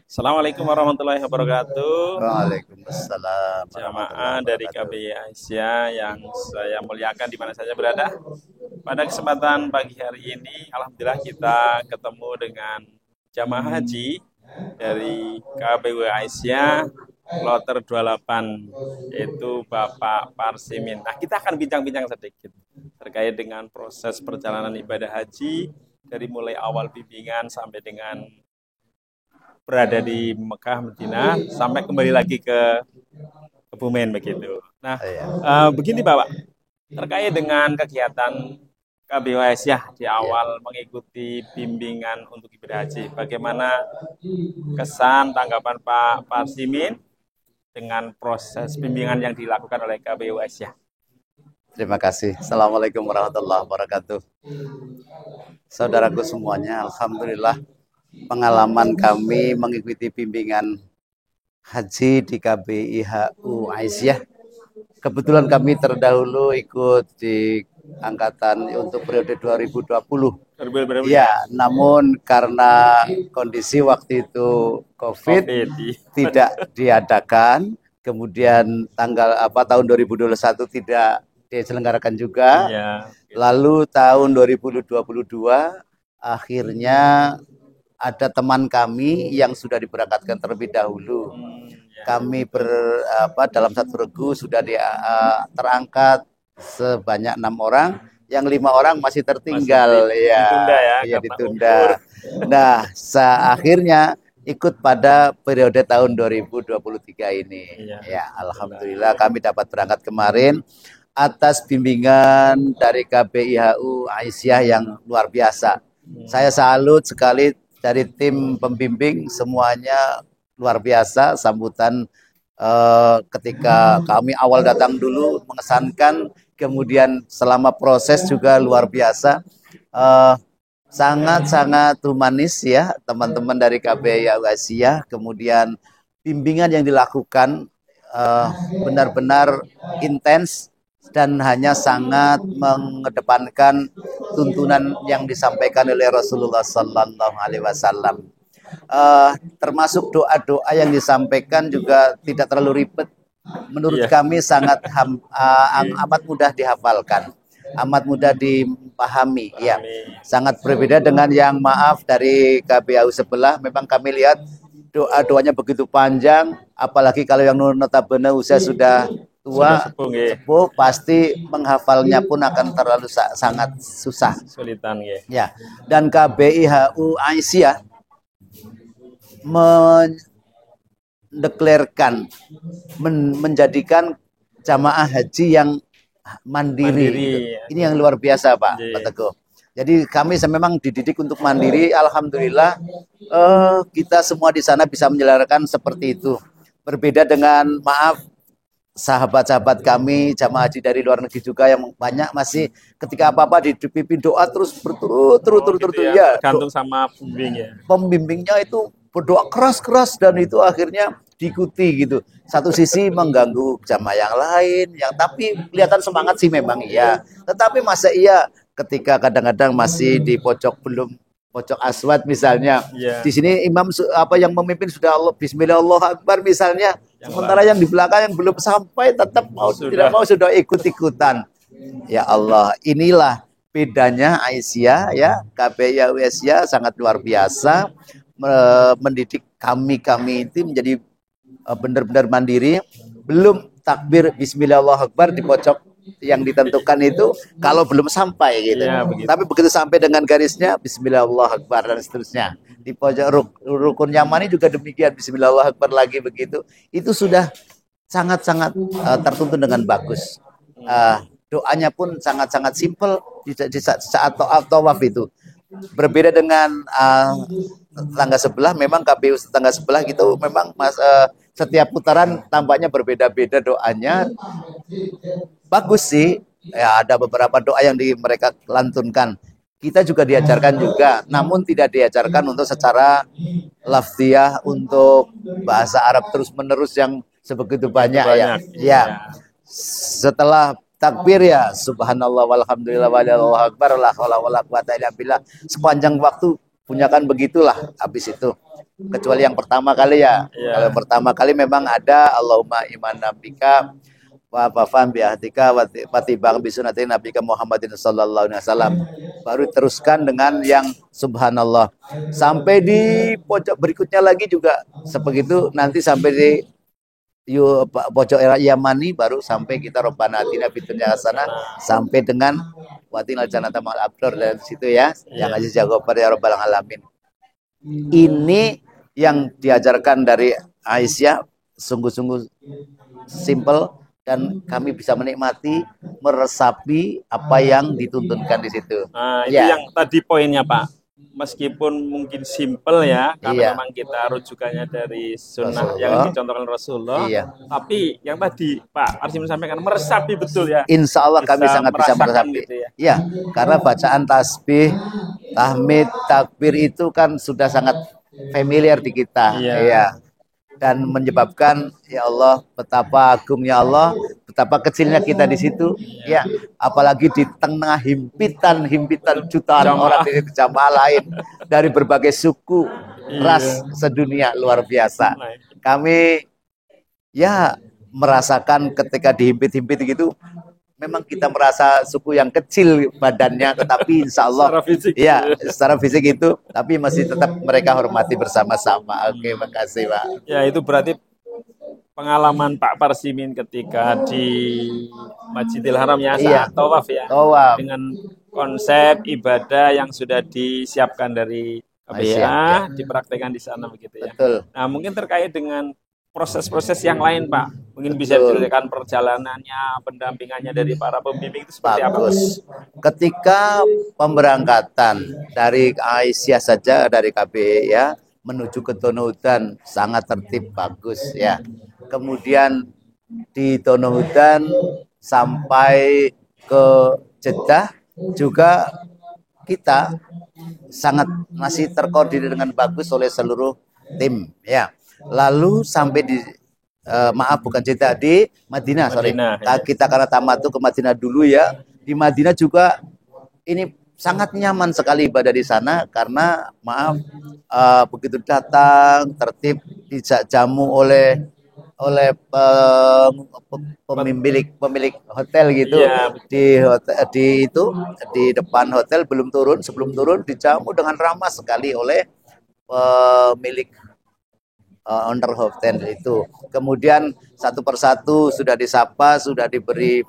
Assalamualaikum warahmatullahi wabarakatuh. Waalaikumsalam Jamaah warahmatullahi dari wabarakatuh. KBI Aisyah yang saya muliakan di mana saja berada. Pada kesempatan pagi hari ini, alhamdulillah kita ketemu dengan jamaah haji dari KBI Aisyah Kloter 28, yaitu Bapak Parsimin. Nah, kita akan bincang-bincang sedikit terkait dengan proses perjalanan ibadah haji dari mulai awal bimbingan sampai dengan berada di Mekah, Madinah, sampai kembali lagi ke Kebumen begitu. Nah, Iya, begini Bapak, terkait dengan kegiatan KBWS ya di iya. awal mengikuti bimbingan untuk ibadah haji, bagaimana kesan tanggapan Pak Parsimin dengan proses bimbingan yang dilakukan oleh KBWS ya? Terima kasih. Assalamualaikum warahmatullahi wabarakatuh. Saudaraku semuanya, alhamdulillah pengalaman kami mengikuti bimbingan haji di KBIHU Aisyah. Kebetulan kami terdahulu ikut di angkatan untuk periode 2020. Berapa ya? Ya, namun karena kondisi waktu itu COVID COVID. tidak diadakan, kemudian tanggal tahun 2021 tidak diselenggarakan juga. Iya. Lalu tahun 2022 akhirnya ada teman kami yang sudah diberangkatkan terlebih dahulu. Ya. Kami dalam satu regu sudah terangkat sebanyak 6 orang, yang 5 orang masih tertinggal. Masih Ya, ditunda ya ya karena umur. ditunda. Nah, akhirnya ikut pada periode tahun 2023 ini. Iya. Ya, alhamdulillah kami dapat berangkat kemarin atas bimbingan dari KBIHU Aisyah yang luar biasa. Saya salut sekali dari tim pembimbing, semuanya luar biasa sambutan ketika kami awal datang dulu mengesankan, kemudian selama proses juga luar biasa. Sangat-sangat humanis ya teman-teman dari KBI Asia. Kemudian bimbingan yang dilakukan benar-benar intens dan hanya sangat mengedepankan tuntunan yang disampaikan oleh Rasulullah Sallallahu Alaihi Wasallam. Termasuk doa-doa yang disampaikan juga tidak terlalu ribet. Menurut kami sangat amat mudah dihafalkan, amat mudah dipahami. Ya, sangat berbeda dengan yang dari KBAU sebelah. Memang kami lihat doa-doanya begitu panjang, apalagi kalau yang notabene usia sudah tua, sepuh, pasti menghafalnya pun akan terlalu sangat susah. Sulitan ya. Dan KBIHU Aisyah mendeklarkan menjadikan jamaah haji yang mandiri. Gitu. Ini yang luar biasa, Pak Teguh. Jadi kami memang dididik untuk mandiri. Alhamdulillah kita semua di sana bisa menyelenggarakan seperti itu. Berbeda dengan sahabat-sahabat kami jamaah haji dari luar negeri juga yang banyak masih ketika apa-apa dipimpin doa terus berturut-turut ya. Gantung sama pembimbingnya. Pembimbingnya itu berdoa keras-keras dan itu akhirnya diikuti gitu. Satu sisi mengganggu jamaah yang lain, yang tapi kelihatan semangat sih memang iya. Tetapi masa iya ketika kadang-kadang masih di pojok aswad misalnya. Di sini imam yang memimpin sudah Allah Bismillah Allah Akbar misalnya. Sementara yang di belakang yang belum sampai tetap tidak mau sudah ikut-ikutan. Ya Allah, inilah bedanya Aisyah ya, KBI Aisyah sangat luar biasa mendidik kami itu menjadi benar-benar mandiri. Belum takbir Bismillah Allah Akbar di pojok yang ditentukan itu kalau belum sampai gitu. Tapi begitu sampai dengan garisnya Bismillah Allah Akbar dan seterusnya. Di pojok rukun Yamani juga demikian, Bismillah Allah Akbar lagi begitu. Itu sudah sangat-sangat tertuntun dengan bagus. Doanya pun sangat-sangat simpel di saat tawaf itu. Berbeda dengan tetangga sebelah, memang KBU tetangga sebelah gitu, memang setiap putaran tampaknya berbeda-beda doanya. Bagus sih, ya ada beberapa doa yang mereka lantunkan. Kita juga diajarkan juga, namun tidak diajarkan untuk secara lafziyah, untuk bahasa Arab terus-menerus yang sebegitu banyak. Ya. Setelah takbir ya subhanallah walhamdulillah wallahu akbar la haula wala quwata illa billah, sepanjang waktu punyakan begitulah habis itu. Kecuali yang pertama kali ya. Kalau pertama kali memang ada Allahumma iman nabika wa fafan bi ahdika wa tibang bi sunnati nabika Muhammadin sallallahu alaihi wasallam. Baru teruskan dengan yang subhanallah. Sampai di pojok berikutnya lagi juga sebegitu, nanti sampai di pojok era Yamani baru sampai kita Rabbana atina fid dunya hasanah sampai dengan watinal jannata ma'al abrar dan situ ya. Yang aziz ya ghafar ya rabbal alamin. Ini yang diajarkan dari Aisyah sungguh-sungguh simple dan kami bisa menikmati, meresapi apa yang dituntunkan di situ. Nah, itu yang tadi poinnya Pak. Meskipun mungkin simple ya, karena memang kita rujukannya dari sunnah Rasulullah, yang dicontohkan Rasulullah. Tapi yang tadi Pak Arsim sampaikan meresapi betul ya. Insya Allah kami sangat bisa meresapi. Gitu ya, karena bacaan tasbih, tahmid, takbir itu kan sudah sangat familiar di kita. Iya. Dan menyebabkan ya Allah betapa agungnya Allah, betapa kecilnya kita di situ, ya apalagi di tengah himpitan jutaan orang dari jamaah lain dari berbagai suku ras sedunia luar biasa. Kami ya merasakan ketika dihimpit-himpit gitu, memang kita merasa suku yang kecil badannya, tetapi insya Allah secara fisik itu, tapi masih tetap mereka hormati bersama-sama. Oke, makasih Pak. Ya, itu berarti pengalaman Pak Parsimin ketika di Masjidil Haram ya, saat tawaf ya, dengan konsep ibadah yang sudah disiapkan dari KBA, dipraktekkan di sana begitu ya. Betul. Nah, mungkin terkait dengan proses-proses yang lain Pak, mungkin bisa diceritakan perjalanannya, pendampingannya dari para pembimbing itu seperti apa? Ketika pemberangkatan dari Aisyah saja dari KBE ya menuju ke Tonohudan sangat tertib bagus ya. Kemudian di Tonohudan sampai ke Jeddah juga kita sangat masih terkoordinir dengan bagus oleh seluruh tim ya. Lalu sampai di bukan Jeddah, di Madinah, kita karena tamat tuh ke Madinah dulu ya. Di Madinah juga ini sangat nyaman sekali ibadah di sana karena begitu datang tertib, dijamu oleh pemilik hotel gitu. Di depan hotel sebelum turun dijamu dengan ramah sekali oleh pemilik owner hotel itu. Kemudian satu persatu sudah disapa, sudah diberi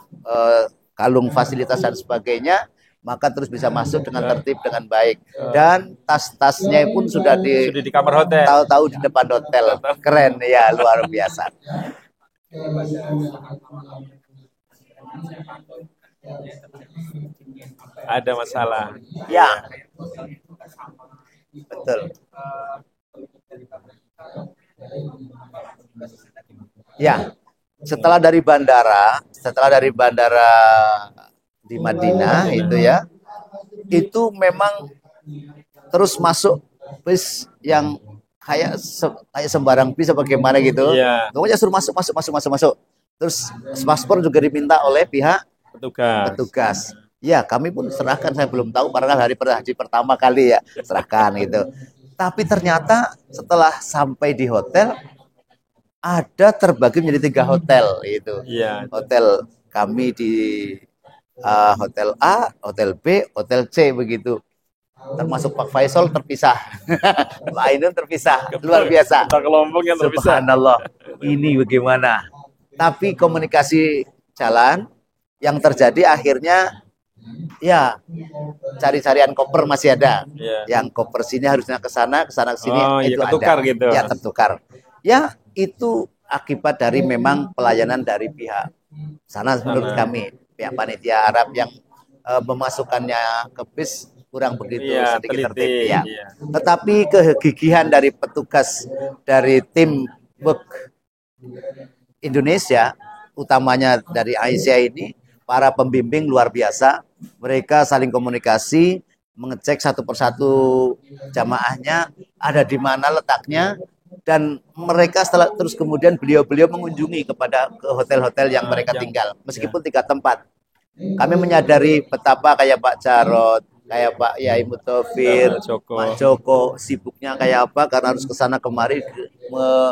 kalung fasilitas dan sebagainya, maka terus bisa masuk dengan tertib dengan baik. Dan tas-tasnya pun sudah di kamar hotel. Tahu-tahu di depan hotel. Keren ya, luar biasa. Ada masalah. Ya. Betul. Ya, setelah dari bandara di Madinah itu ya, itu memang terus masuk bis yang kayak sembarang bis bagaimana gitu. Pokoknya suruh masuk. Terus paspor juga diminta oleh pihak petugas. Ya, kami pun serahkan, saya belum tahu karena hari pertama kali ya, serahkan gitu. Tapi ternyata setelah sampai di hotel ada terbagi menjadi 3 hotel itu. Hotel kami di hotel A, hotel B, hotel C begitu. Termasuk Pak Faisal terpisah. Pak Ainun terpisah. Luar biasa. Kelompok yang terpisah. Subhanallah. Ini bagaimana? Tapi komunikasi jalan, yang terjadi akhirnya ya cari-carian koper masih ada. Yang koper sini harusnya ke sana ke sini itu ada. Gitu. Ya, tertukar. Ya, itu akibat dari memang pelayanan dari pihak sana menurut kami, pihak panitia Arab yang memasukkannya ke bis kurang begitu sedikit tertib ya. Tetapi kegigihan dari petugas dari tim work Indonesia, utamanya dari Aisyah ini, para pembimbing luar biasa. Mereka saling komunikasi, mengecek satu persatu jamaahnya ada di mana letaknya, dan mereka setelah terus kemudian beliau mengunjungi ke hotel-hotel yang mereka tinggal, meskipun 3 tempat. Kami menyadari betapa kayak Pak Jarod, kayak Pak Yai Mutofir, Joko. Pak Joko sibuknya kayak apa karena harus ke sana kemari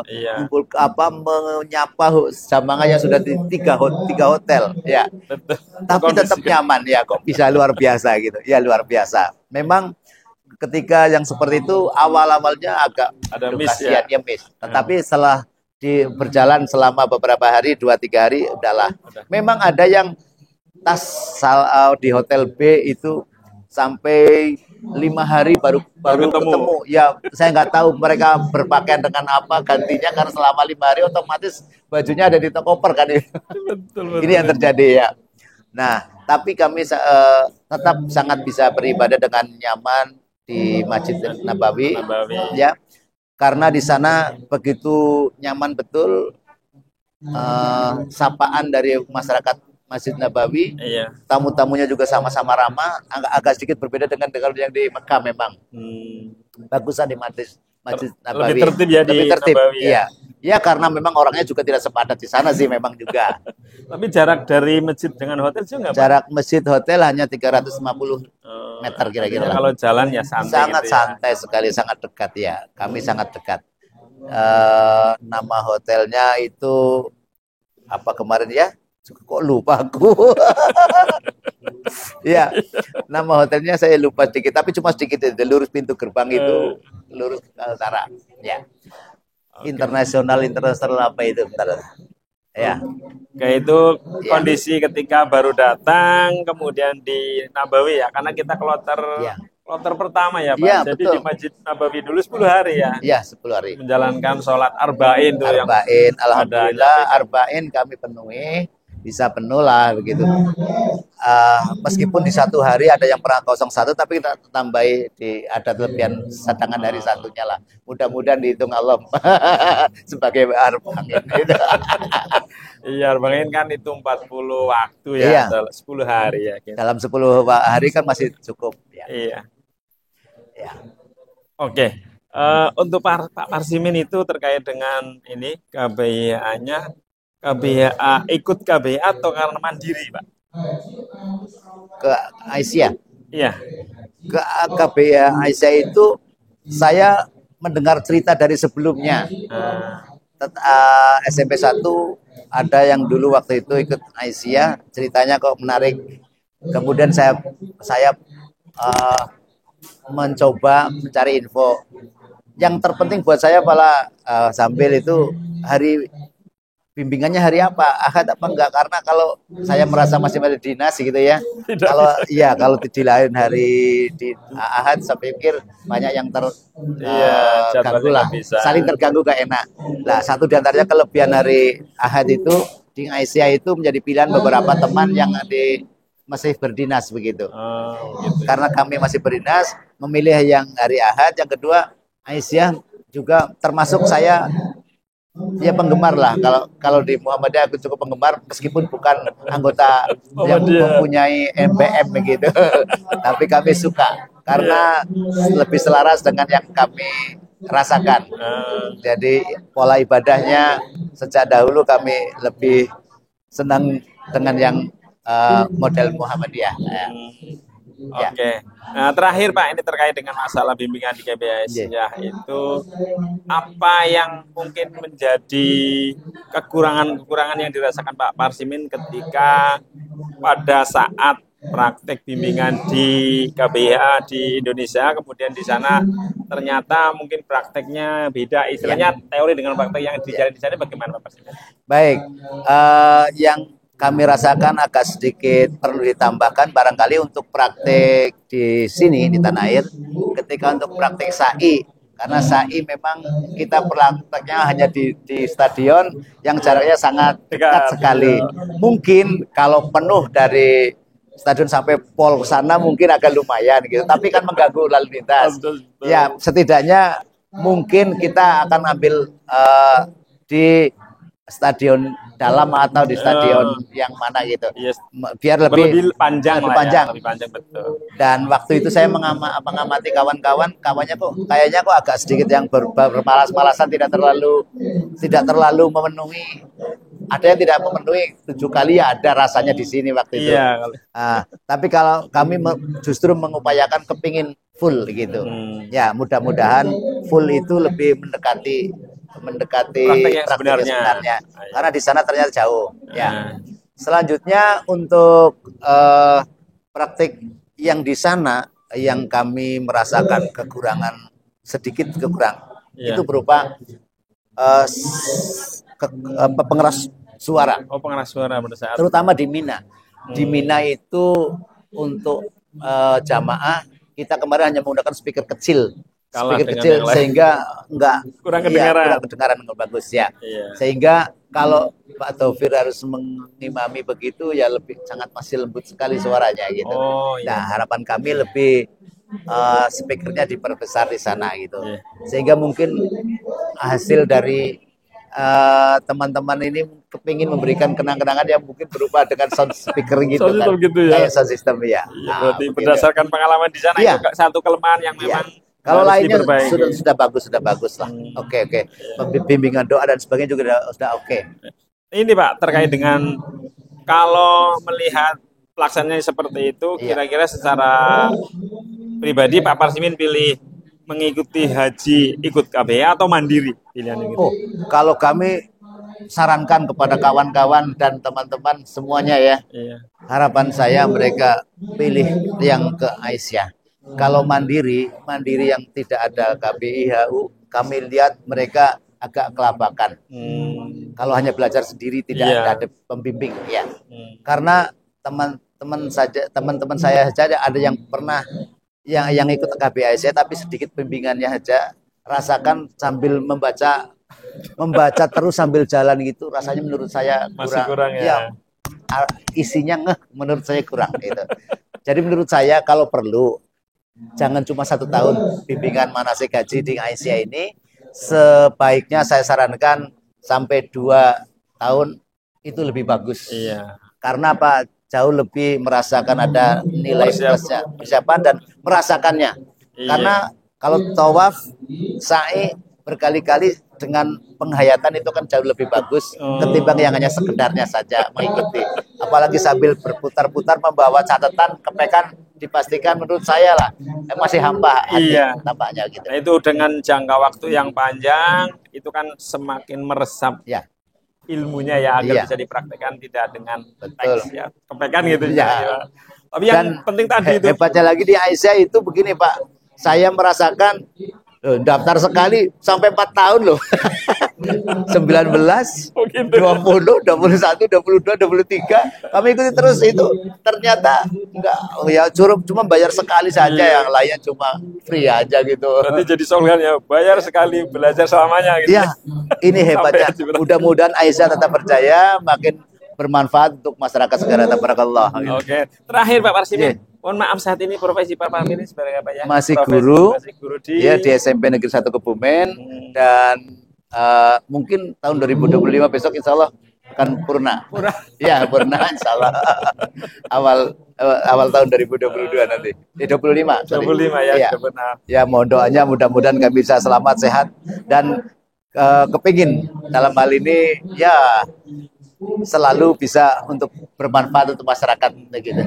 Iya, mengumpul apa menyapa jamaah yang sudah di tiga hotel ya. betul. Tapi tetap Kondisikan. nyaman ya, kok bisa luar biasa gitu. Ya luar biasa. Memang ketika yang seperti itu awal-awalnya agak Ada aduh, miss kasihan ya. ya miss. Tetapi setelah berjalan selama beberapa hari, 2-3 hari, udahlah. Udah. Memang ada yang di hotel B itu sampai 5 hari baru ketemu. Ya saya nggak tahu mereka berpakaian dengan apa gantinya karena selama 5 hari otomatis bajunya ada di koper kan. Betul, Ini yang terjadi ya. Nah, tapi kami tetap sangat bisa beribadah dengan nyaman di Masjid Nabawi, Nabawi. ya, karena di sana begitu nyaman betul. Sapaan dari masyarakat Masjid Nabawi, Iya. tamu-tamunya juga sama-sama ramah, agak sedikit berbeda dengan yang di Mekah memang. Bagusan di Masjid Nabawi. Lebih tertib ya lebih di tertib, Nabawi ya. iya. Ya karena memang orangnya juga tidak sepadat di sana sih memang juga. Tapi jarak dari masjid dengan hotel juga nggak, Pak? Jarak masjid hotel hanya 350 meter kira-kira. Kalau jalan ya santai. Sangat gitu ya. santai sekali, sangat dekat ya. Kami sangat dekat. Nama hotelnya itu apa kemarin ya? Kok lupa aku. Ya, nama hotelnya saya lupa sedikit, tapi cuma sedikit. Lurus pintu gerbang itu, lurus ke utara. Ya. Internasional apa itu? Bentar. Ya. Kayak itu kondisi ketika baru datang, kemudian di Nabawi ya, karena kita kloter pertama ya Pak. Ya, jadi betul. di Masjid Nabawi dulu 10 hari ya. Iya, 10 hari. Menjalankan sholat Arba'in tuh. Arba'in, alhamdulillah Arba'in kami penuhi, bisa penuh lah begitu. Meskipun di 1 hari ada yang pernah 01, tapi kita tambahi ada kelebihan cadangan dari satunya lah. Mudah-mudahan dihitung Allah sebagai Arba'in. Gitu. Iya, Arba'in kan itu 40 waktu ya, iya. 10 hari ya. Gitu. Dalam 10 hari kan masih cukup. Ya. Iya. Ya. Oke. Untuk Pak Parsimin itu terkait dengan ini KBA-nya, KBA ikut KBA atau karena mandiri, Pak? Ke Aisyah. Iya. Ke KBA Aisyah itu saya mendengar cerita dari sebelumnya. SMP 1 ada yang dulu waktu itu ikut Aisyah, ceritanya kok menarik. Kemudian saya mencoba mencari info. Yang terpenting buat saya malah sambil itu hari bimbingannya hari apa, Ahad apa enggak, karena kalau saya merasa masih ada dinas gitu ya. Kalau di lain hari di Ahad saya pikir banyak yang terganggu lah, saling terganggu gak enak. Nah, satu diantaranya kelebihan hari Ahad itu di Aisyah itu menjadi pilihan beberapa teman yang masih berdinas begitu. Gitu. Karena kami masih berdinas, memilih yang hari Ahad. Yang kedua, Aisyah juga termasuk saya ya penggemar lah. Kalau di Muhammadiyah aku cukup penggemar meskipun bukan anggota yang mempunyai MBM begitu. Tapi kami suka karena lebih selaras dengan yang kami rasakan. Jadi pola ibadahnya sejak dahulu kami lebih senang dengan yang model Muhammadiyah. Oke. Nah, terakhir Pak, ini terkait dengan masalah bimbingan di KBS ya, itu apa yang mungkin menjadi kekurangan yang dirasakan Pak Parsimin ketika pada saat praktek bimbingan di KBH di Indonesia, kemudian di sana ternyata mungkin prakteknya beda, istilahnya teori dengan praktek yang dijalani di sana, bagaimana Pak Parsimin? Baik, yang kami rasakan agak sedikit perlu ditambahkan barangkali untuk praktek di sini di tanah air, ketika untuk praktek sa'i, karena sa'i memang kita prakteknya hanya di stadion yang jaraknya sangat dekat sekali. Mungkin kalau penuh dari stadion sampai pol sana mungkin agak lumayan gitu, tapi kan mengganggu lalu lintas. Ya, setidaknya mungkin kita akan ambil di stadion dalam atau di stadion yang mana gitu, biar lebih panjang, lebih panjang betul. Dan waktu itu saya mengamati kawannya kok kayaknya agak sedikit yang bermalas-malasan, tidak terlalu memenuhi ada yang tidak memenuhi 7 kali ya ada rasanya di sini waktu itu. Iya. Tapi kalau kami justru mengupayakan kepingin full gitu. Ya mudah-mudahan full itu lebih mendekati Praktek yang sebenarnya. Karena di sana ternyata jauh. Ya. Selanjutnya untuk praktik yang di sana yang kami merasakan kekurangan sedikit itu berupa pengeras suara. Oh, pengeras suara pada saat. Terutama di Mina. Di Mina itu untuk jamaah kita kemarin hanya menggunakan speaker kecil. Sehingga kurang kedengaran. Kurang kedengaran bagus ya. Sehingga kalau Pak Taufir harus mengimami begitu ya sangat masih lembut sekali suaranya gitu. Nah, harapan kami lebih speakernya diperbesar di sana gitu. Sehingga mungkin hasil dari teman-teman ini kepingin memberikan kenang-kenangan yang mungkin berupa dengan sound speaker gitu kan. Kayak sound system ya. Berarti berdasarkan pengalaman di sana itu satu kelemahan yang memang kalau lainnya sudah bagus lah. Oke. Bimbingan doa dan sebagainya juga sudah oke. Ini Pak, terkait dengan kalau melihat pelaksananya seperti itu, kira-kira secara pribadi Pak Parsimin pilih mengikuti haji ikut KBA atau mandiri pilihan itu? Kalau kami sarankan kepada kawan-kawan dan teman-teman semuanya ya. Harapan saya mereka pilih yang ke Aisyah. Kalau mandiri yang tidak ada KBI HU, kami lihat mereka agak kelabakan. Kalau hanya belajar sendiri tidak ada pembimbing ya. Karena teman-teman saya saja ada yang pernah yang ikut KBI Aisyah tapi sedikit bimbingannya aja, rasakan sambil membaca terus sambil jalan gitu, rasanya menurut saya kurang ya. Isinya menurut saya kurang gitu. Jadi menurut saya kalau perlu jangan cuma 1 tahun bimbingan manasik haji di Aisyah ini, sebaiknya saya sarankan sampai 2 tahun itu lebih bagus. Karena apa? Jauh lebih merasakan ada nilai persiapan dan merasakannya. Karena kalau tawaf, sa'i berkali-kali dengan penghayatan itu kan jauh lebih bagus ketimbang yang hanya sekedarnya saja mengikuti. Apalagi sambil berputar-putar membawa catatan, kepekan, dipastikan menurut saya lah masih hampa tampaknya gitu. Nah, itu dengan jangka waktu yang panjang itu kan semakin meresap ilmunya agar bisa dipraktekkan tidak dengan teks kepekan gitu Tapi yang penting tadi itu hebatnya lagi di Aisyah itu begini Pak, saya merasakan daftar sekali sampai 4 tahun loh. 19, 20, 21, 22, 23 kami ikuti terus itu. Ternyata enggak cuma bayar sekali saja, yang lain cuma free aja gitu. Berarti jadi slogan ya, bayar sekali belajar selamanya gitu. Ini hebatnya. Mudah-mudahan Aisyah tetap percaya, makin bermanfaat untuk masyarakat segala. Tabarakallah. Oke. Terakhir Pak Parsimin, mohon maaf saat ini profesi Pak Parsimin sebagai apa ya? Masih guru di SMP Negeri 1 Kebumen dan mungkin tahun 2025 besok insya Allah akan purna. Purna insya Allah. awal tahun 2022 nanti. 25 ya. Ya mohon doanya mudah-mudahan kami bisa selamat sehat dan kepingin dalam hal ini selalu bisa untuk bermanfaat untuk masyarakat gitu.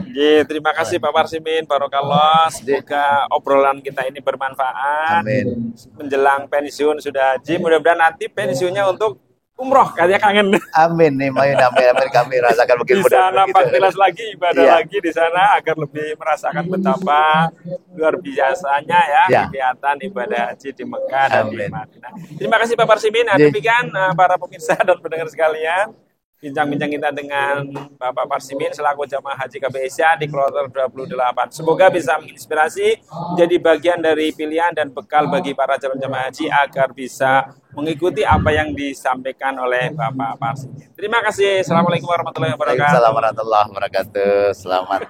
Terima kasih Pak Parsimin, barokallah. Semoga obrolan kita ini bermanfaat. Amin. Menjelang pensiun sudah haji, mudah-mudahan nanti pensiunnya untuk umroh, katanya kangen. Amin nih, amin kami rasakan mungkin di sana Pak lagi ibadah lagi di sana agar lebih merasakan betapa luar biasanya kegiatan ibadah haji di Mekah dan di Madinah. Terima kasih Pak Parsimin. Demikian para pemirsa dan pendengar sekalian, bincang-bincang kita dengan Bapak Parsimin selaku jamaah haji KBI Aisyah di kloter 28. Semoga bisa menginspirasi, menjadi bagian dari pilihan dan bekal bagi para calon jamaah haji agar bisa mengikuti apa yang disampaikan oleh Bapak Parsimin. Terima kasih. Assalamualaikum warahmatullahi wabarakatuh. Waalaikumsalam warahmatullahi wabarakatuh. Selamat.